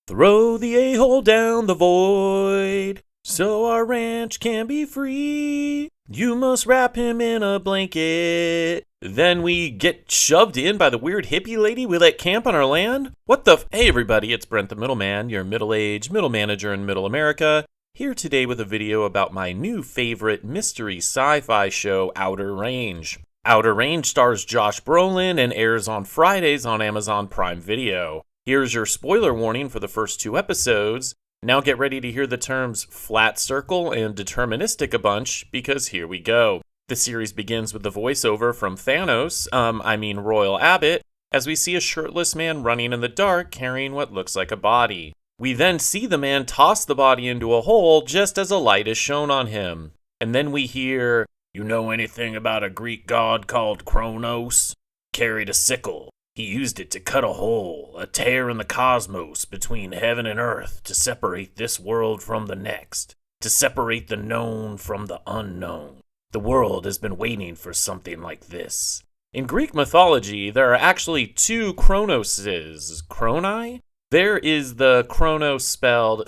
Throw the a-hole down the void, so our ranch can be free. You must wrap him in a blanket. Then we get shoved in by the weird hippie lady we let camp on our land? What the Hey everybody, it's Brent the Middleman, your middle-aged middle manager in Middle America, here today with a video about my new favorite mystery sci-fi show, Outer Range. Outer Range stars Josh Brolin and airs on Fridays on Amazon Prime Video. Here's your spoiler warning for the first 2 episodes. Now get ready to hear the terms flat circle and deterministic a bunch, because here we go. The series begins with the voiceover from Royal Abbott, as we see a shirtless man running in the dark carrying what looks like a body. We then see the man toss the body into a hole just as a light is shown on him. And then we hear, "You know anything about a Greek god called Kronos? Carried a sickle. He used it to cut a hole, a tear in the cosmos between heaven and earth to separate this world from the next, to separate the known from the unknown. The world has been waiting for something like this." In Greek mythology, there are actually 2 Cronoses. Cronai? There is the Chronos spelled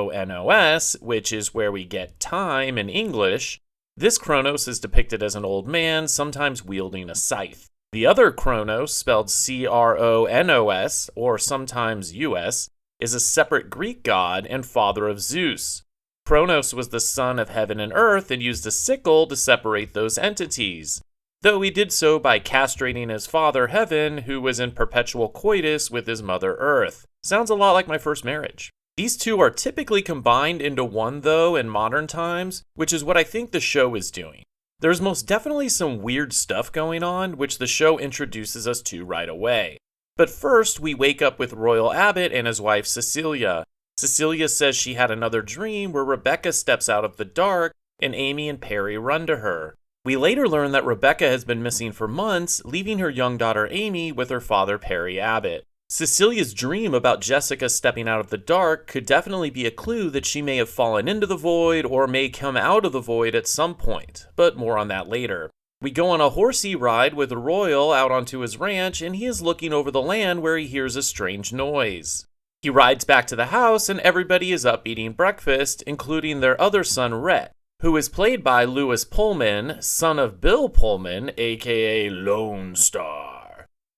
Chronos, which is where we get time in English. This Kronos is depicted as an old man, sometimes wielding a scythe. The other Kronos, spelled Kronos, or sometimes US, is a separate Greek god and father of Zeus. Kronos was the son of heaven and earth and used a sickle to separate those entities, though he did so by castrating his father Heaven, who was in perpetual coitus with his mother Earth. Sounds a lot like my first marriage. These 2 are typically combined into one, though, in modern times, which is what I think the show is doing. There's most definitely some weird stuff going on, which the show introduces us to right away. But first, we wake up with Royal Abbott and his wife Cecilia. Cecilia says she had another dream where Rebecca steps out of the dark and Amy and Perry run to her. We later learn that Rebecca has been missing for months, leaving her young daughter Amy with her father Perry Abbott. Cecilia's dream about Jessica stepping out of the dark could definitely be a clue that she may have fallen into the void or may come out of the void at some point, but more on that later. We go on a horsey ride with Royal out onto his ranch, and he is looking over the land where he hears a strange noise. He rides back to the house and everybody is up eating breakfast, including their other son Rhett, who is played by Lewis Pullman, son of Bill Pullman, aka Lone Star.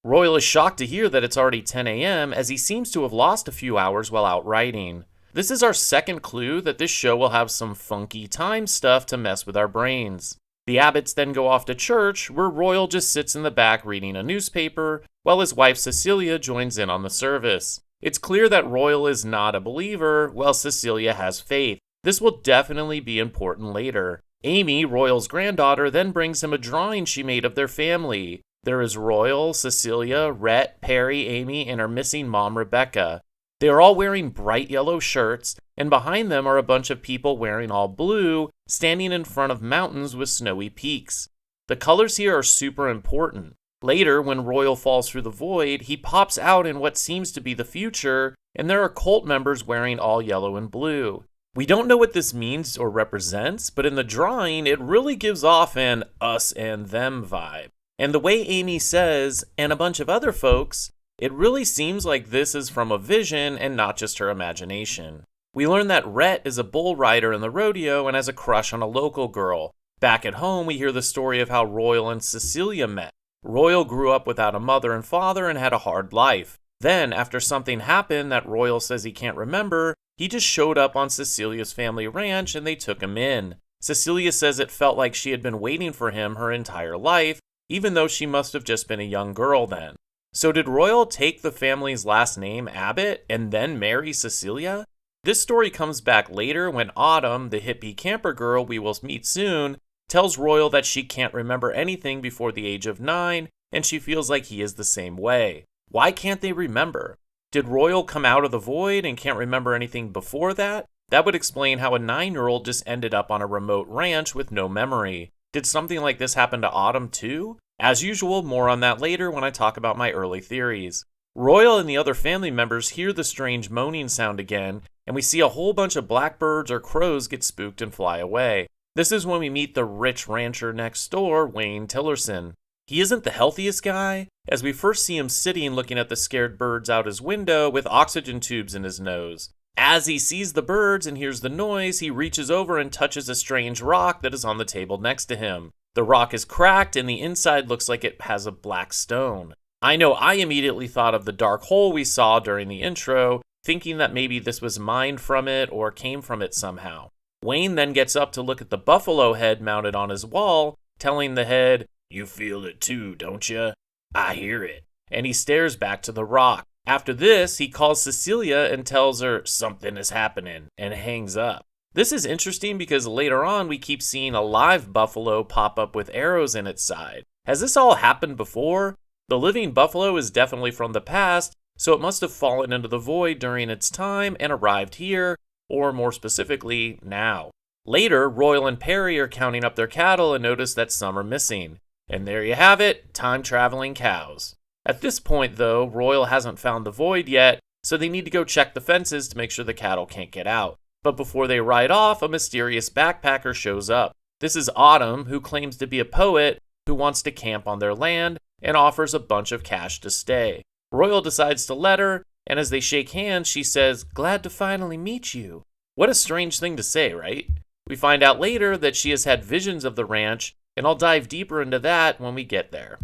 Royal is shocked to hear that it's already 10 a.m. as he seems to have lost a few hours while out riding. This is our second clue that this show will have some funky time stuff to mess with our brains. The Abbotts then go off to church, where Royal just sits in the back reading a newspaper, while his wife Cecilia joins in on the service. It's clear that Royal is not a believer, while Cecilia has faith. This will definitely be important later. Amy, Royal's granddaughter, then brings him a drawing she made of their family. There is Royal, Cecilia, Rhett, Perry, Amy, and our missing mom, Rebecca. They are all wearing bright yellow shirts, and behind them are a bunch of people wearing all blue, standing in front of mountains with snowy peaks. The colors here are super important. Later, when Royal falls through the void, he pops out in what seems to be the future, and there are cult members wearing all yellow and blue. We don't know what this means or represents, but in the drawing, it really gives off an us and them vibe. And the way Amy says, and a bunch of other folks, it really seems like this is from a vision and not just her imagination. We learn that Rhett is a bull rider in the rodeo and has a crush on a local girl. Back at home, we hear the story of how Royal and Cecilia met. Royal grew up without a mother and father and had a hard life. Then, after something happened that Royal says he can't remember, he just showed up on Cecilia's family ranch and they took him in. Cecilia says it felt like she had been waiting for him her entire life, even though she must have just been a young girl then. So did Royal take the family's last name, Abbott, and then marry Cecilia? This story comes back later when Autumn, the hippie camper girl we will meet soon, tells Royal that she can't remember anything before the age of 9, and she feels like he is the same way. Why can't they remember? Did Royal come out of the void and can't remember anything before that? That would explain how a 9-year-old just ended up on a remote ranch with no memory. Did something like this happen to Autumn too? As usual, more on that later when I talk about my early theories. Royal and the other family members hear the strange moaning sound again, and we see a whole bunch of blackbirds or crows get spooked and fly away. This is when we meet the rich rancher next door, Wayne Tillerson. He isn't the healthiest guy, as we first see him sitting looking at the scared birds out his window with oxygen tubes in his nose. As he sees the birds and hears the noise, he reaches over and touches a strange rock that is on the table next to him. The rock is cracked and the inside looks like it has a black stone. I know I immediately thought of the dark hole we saw during the intro, thinking that maybe this was mined from it or came from it somehow. Wayne then gets up to look at the buffalo head mounted on his wall, telling the head, "You feel it too, don't you? I hear it." And he stares back to the rock. After this, he calls Cecilia and tells her something is happening and hangs up. This is interesting because later on we keep seeing a live buffalo pop up with arrows in its side. Has this all happened before? The living buffalo is definitely from the past, so it must have fallen into the void during its time and arrived here, or more specifically, now. Later, Royal and Perry are counting up their cattle and notice that some are missing. And there you have it, time-traveling cows. At this point, though, Royal hasn't found the void yet, so they need to go check the fences to make sure the cattle can't get out. But before they ride off, a mysterious backpacker shows up. This is Autumn, who claims to be a poet who wants to camp on their land and offers a bunch of cash to stay. Royal decides to let her, and as they shake hands, she says, "Glad to finally meet you." What a strange thing to say, right? We find out later that she has had visions of the ranch, and I'll dive deeper into that when we get there.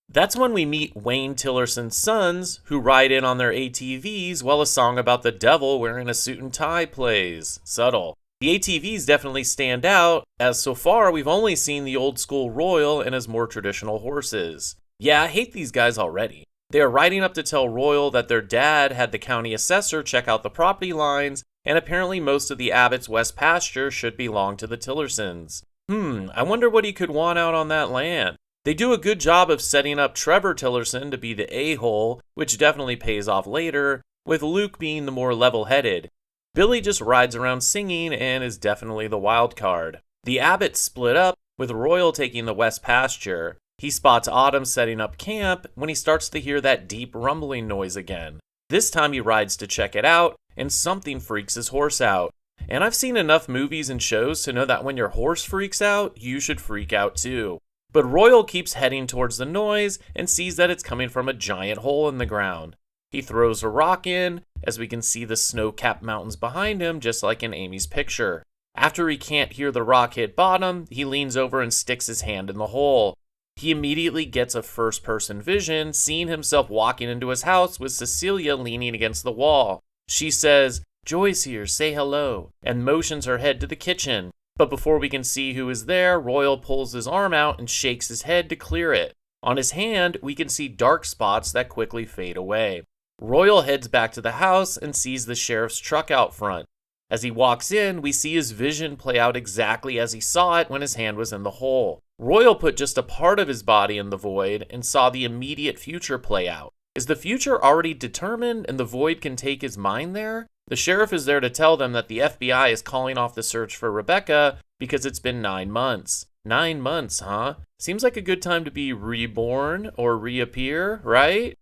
That's when we meet Wayne Tillerson's sons, who ride in on their ATVs while a song about the devil wearing a suit and tie plays. Subtle. The ATVs definitely stand out, as so far we've only seen the old school Royal and his more traditional horses. Yeah, I hate these guys already. They are riding up to tell Royal that their dad had the county assessor check out the property lines, and apparently most of the Abbott's west pasture should belong to the Tillersons. I wonder what he could want out on that land. They do a good job of setting up Trevor Tillerson to be the a-hole, which definitely pays off later, with Luke being the more level-headed. Billy just rides around singing and is definitely the wild card. The Abbotts split up, with Royal taking the west pasture. He spots Autumn setting up camp when he starts to hear that deep rumbling noise again. This time he rides to check it out, and something freaks his horse out. And I've seen enough movies and shows to know that when your horse freaks out, you should freak out too. But Royal keeps heading towards the noise and sees that it's coming from a giant hole in the ground. He throws a rock in, as we can see the snow-capped mountains behind him, just like in Amy's picture. After he can't hear the rock hit bottom, he leans over and sticks his hand in the hole. He immediately gets a first-person vision, seeing himself walking into his house with Cecilia leaning against the wall. She says, "Joy's here, say hello," and motions her head to the kitchen. But before we can see who is there, Royal pulls his arm out and shakes his head to clear it. On his hand, we can see dark spots that quickly fade away. Royal heads back to the house and sees the sheriff's truck out front. As he walks in, we see his vision play out exactly as he saw it when his hand was in the hole. Royal put just a part of his body in the void and saw the immediate future play out. Is the future already determined and the void can take his mind there? The sheriff is there to tell them that the FBI is calling off the search for Rebecca because it's been 9 months. 9 months, huh? Seems like a good time to be reborn or reappear, right?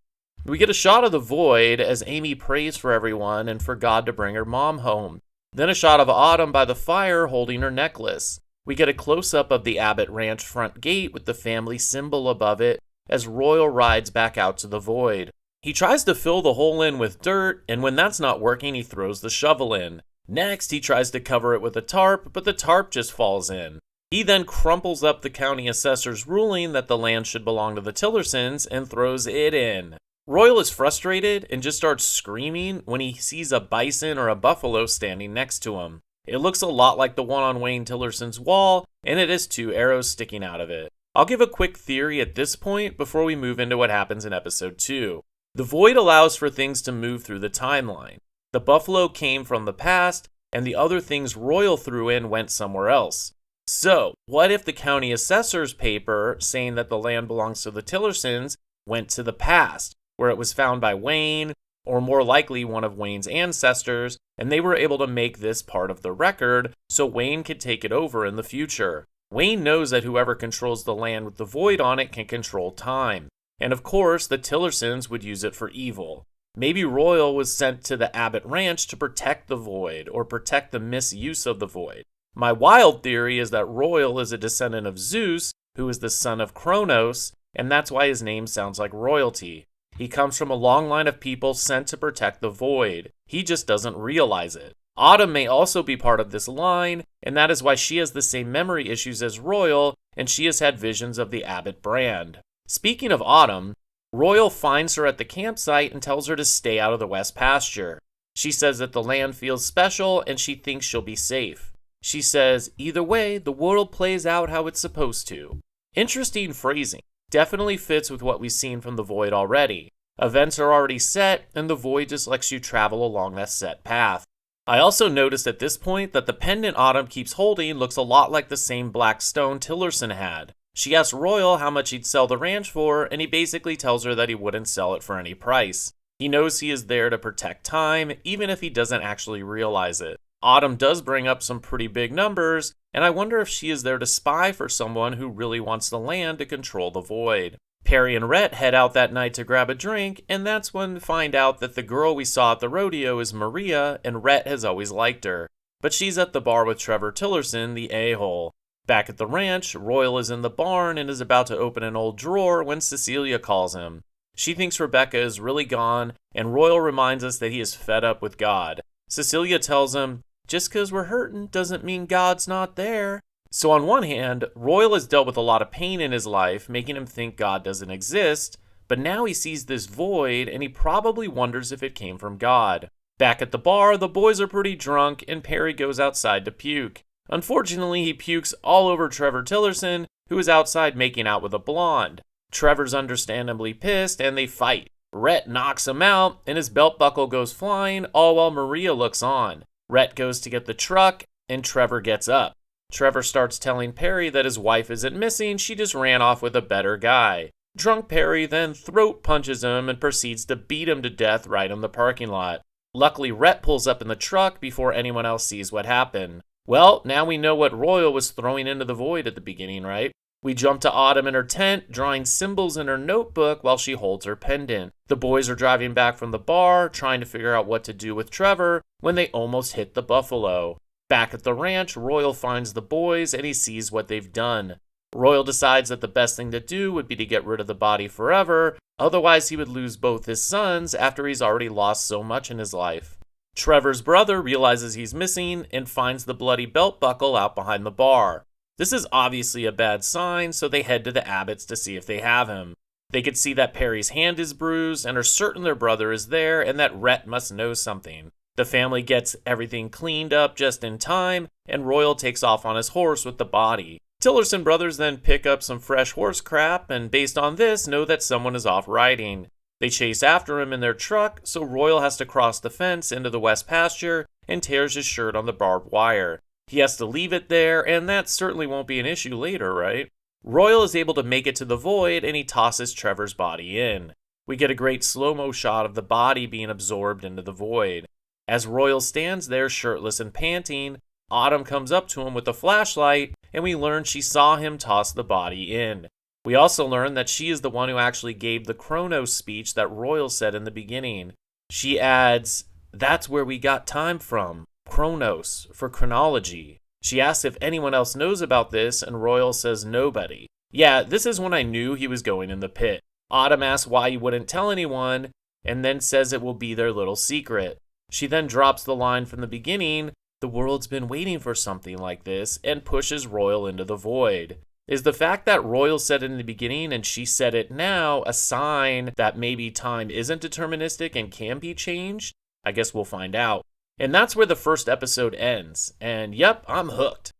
We get a shot of the void as Amy prays for everyone and for God to bring her mom home. Then a shot of Autumn by the fire holding her necklace. We get a close-up of the Abbott Ranch front gate with the family symbol above it as Royal rides back out to the void. He tries to fill the hole in with dirt, and when that's not working, he throws the shovel in. Next, he tries to cover it with a tarp, but the tarp just falls in. He then crumples up the county assessor's ruling that the land should belong to the Tillersons and throws it in. Royal is frustrated and just starts screaming when he sees a bison or a buffalo standing next to him. It looks a lot like the one on Wayne Tillerson's wall, and it has 2 arrows sticking out of it. I'll give a quick theory at this point before we move into what happens in episode 2. The void allows for things to move through the timeline. The buffalo came from the past, and the other things Royal threw in went somewhere else. So, what if the county assessor's paper saying that the land belongs to the Tillersons went to the past, where it was found by Wayne, or more likely one of Wayne's ancestors, and they were able to make this part of the record so Wayne could take it over in the future. Wayne knows that whoever controls the land with the void on it can control time. And of course, the Tillersons would use it for evil. Maybe Royal was sent to the Abbott Ranch to protect the void, or protect the misuse of the void. My wild theory is that Royal is a descendant of Zeus, who is the son of Kronos, and that's why his name sounds like royalty. He comes from a long line of people sent to protect the void. He just doesn't realize it. Autumn may also be part of this line, and that is why she has the same memory issues as Royal, and she has had visions of the Abbott brand. Speaking of Autumn, Royal finds her at the campsite and tells her to stay out of the west pasture. She says that the land feels special and she thinks she'll be safe. She says, "Either way, the world plays out how it's supposed to." Interesting phrasing. Definitely fits with what we've seen from the Void already. Events are already set, and the Void just lets you travel along that set path. I also noticed at this point that the pendant Autumn keeps holding looks a lot like the same black stone Tillerson had. She asks Royal how much he'd sell the ranch for, and he basically tells her that he wouldn't sell it for any price. He knows he is there to protect time, even if he doesn't actually realize it. Autumn does bring up some pretty big numbers, and I wonder if she is there to spy for someone who really wants the land to control the Void. Perry and Rhett head out that night to grab a drink, and that's when we find out that the girl we saw at the rodeo is Maria, and Rhett has always liked her. But she's at the bar with Trevor Tillerson, the a-hole. Back at the ranch, Royal is in the barn and is about to open an old drawer when Cecilia calls him. She thinks Rebecca is really gone, and Royal reminds us that he is fed up with God. Cecilia tells him, "Just 'cause we're hurting doesn't mean God's not there." So on one hand, Royal has dealt with a lot of pain in his life, making him think God doesn't exist, but now he sees this void and he probably wonders if it came from God. Back at the bar, the boys are pretty drunk and Perry goes outside to puke. Unfortunately, he pukes all over Trevor Tillerson, who is outside making out with a blonde. Trevor's understandably pissed and they fight. Rhett knocks him out and his belt buckle goes flying, all while Maria looks on. Rhett goes to get the truck and Trevor gets up. Trevor starts telling Perry that his wife isn't missing, she just ran off with a better guy. Drunk Perry then throat punches him and proceeds to beat him to death right in the parking lot. Luckily, Rhett pulls up in the truck before anyone else sees what happened. Well, now we know what Royal was throwing into the void at the beginning, right? We jump to Autumn in her tent, drawing symbols in her notebook while she holds her pendant. The boys are driving back from the bar, trying to figure out what to do with Trevor, when they almost hit the buffalo. Back at the ranch, Royal finds the boys and he sees what they've done. Royal decides that the best thing to do would be to get rid of the body forever, otherwise he would lose both his sons after he's already lost so much in his life. Trevor's brother realizes he's missing and finds the bloody belt buckle out behind the bar. This is obviously a bad sign, so they head to the Abbotts to see if they have him. They could see that Perry's hand is bruised and are certain their brother is there and that Rhett must know something. The family gets everything cleaned up just in time, and Royal takes off on his horse with the body. Tillerson brothers then pick up some fresh horse crap, and based on this, know that someone is off riding. They chase after him in their truck, so Royal has to cross the fence into the west pasture and tears his shirt on the barbed wire. He has to leave it there, and that certainly won't be an issue later, right? Royal is able to make it to the void, and he tosses Trevor's body in. We get a great slow-mo shot of the body being absorbed into the void. As Royal stands there shirtless and panting, Autumn comes up to him with a flashlight, and we learn she saw him toss the body in. We also learn that she is the one who actually gave the Chronos speech that Royal said in the beginning. She adds, "That's where we got time from, Chronos, for chronology." She asks if anyone else knows about this, and Royal says nobody. Yeah, this is when I knew he was going in the pit. Autumn asks why he wouldn't tell anyone, and then says it will be their little secret. She then drops the line from the beginning, "The world's been waiting for something like this," and pushes Royal into the void. Is the fact that Royal said it in the beginning and she said it now a sign that maybe time isn't deterministic and can be changed? I guess we'll find out. And that's where the first episode ends. And yep, I'm hooked.